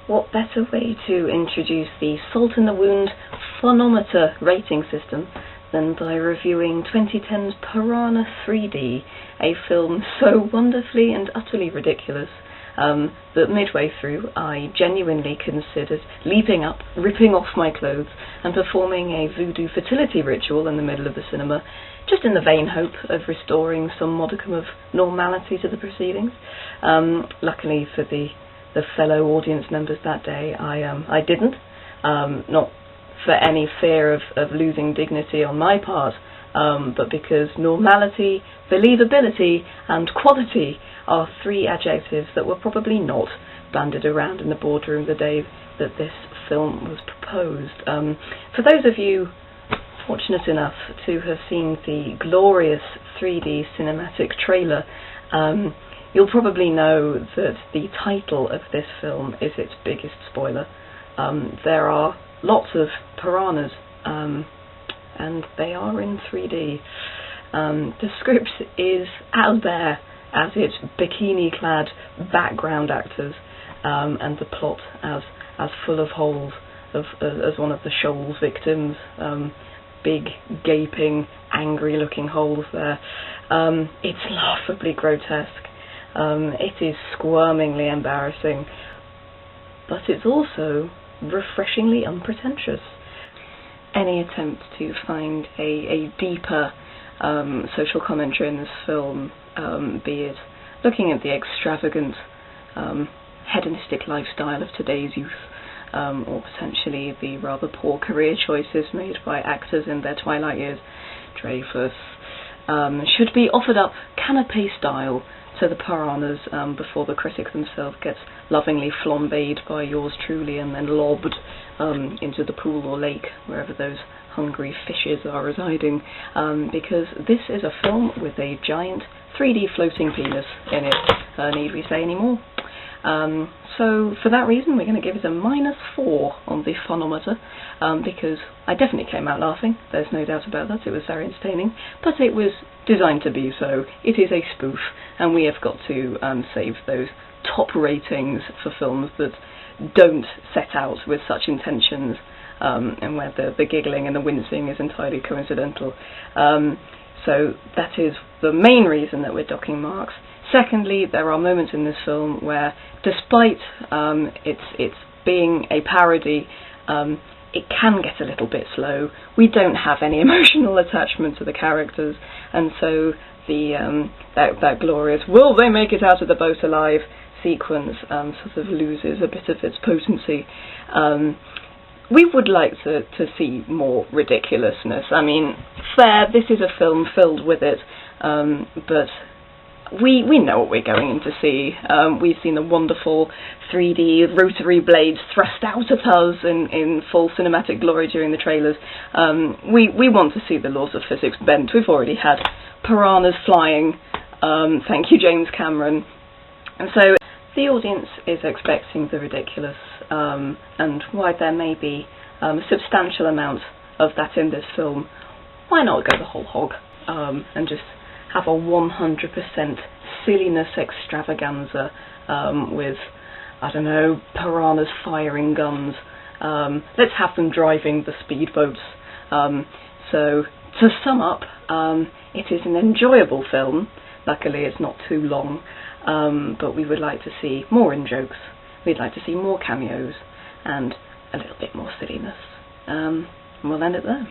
What better way to introduce the salt in the wound phonometer rating system than by reviewing 2010's Piranha 3D, a film so wonderfully and utterly ridiculous that midway through I genuinely considered leaping up, ripping off my clothes and performing a voodoo fertility ritual in the middle of the cinema, just in the vain hope of restoring some modicum of normality to the proceedings. Luckily for the fellow audience members that day, I didn't, not for any fear of losing dignity on my part, but because normality, believability and quality are three adjectives that were probably not bandied around in the boardroom the day that this film was proposed. For those of you fortunate enough to have seen the glorious 3D cinematic trailer, you'll probably know that the title of this film is its biggest spoiler. There are lots of piranhas, and they are in 3D. The script is as bare as its bikini-clad background actors, and the plot as full of holes as one of the Shoals victims. Big, gaping, angry-looking holes there. It's laughably grotesque. It is squirmingly embarrassing, but it's also refreshingly unpretentious. Any attempt to find a deeper social commentary in this film, be it looking at the extravagant, hedonistic lifestyle of today's youth, or potentially the rather poor career choices made by actors in their twilight years, Dreyfus, should be offered up canapé style to the piranhas before the critic themselves gets lovingly flambéed by yours truly and then lobbed into the pool or lake, wherever those hungry fishes are residing, because this is a film with a giant 3D floating penis in it. Need we say any more? So for that reason we're going to give it a -4 on the phonometer, because I definitely came out laughing, there's no doubt about that. It was very entertaining, but it was designed to be so. It is a spoof, and we have got to save those top ratings for films that don't set out with such intentions, and where the giggling and the wincing is entirely coincidental. So that is the main reason that we're docking marks. Secondly, there are moments in this film where, despite its being a parody, it can get a little bit slow. We don't have any emotional attachment to the characters, and so that glorious "will they make it out of the boat alive" sequence sort of loses a bit of its potency. We would like to see more ridiculousness. I mean, fair, this is a film filled with it, but we know what we're going in to see. We've seen the wonderful 3D rotary blades thrust out at us in full cinematic glory during the trailers. We want to see the laws of physics bent. We've already had piranhas flying. Thank you, James Cameron. And so the audience is expecting the ridiculous, and while there may be a substantial amount of that in this film, why not go the whole hog and just have a 100% silliness extravaganza with, I don't know, piranhas firing guns. Let's have them driving the speedboats. So to sum up, it is an enjoyable film. Luckily it's not too long, but we would like to see more in-jokes. We'd like to see more cameos and a little bit more silliness. And we'll end it there.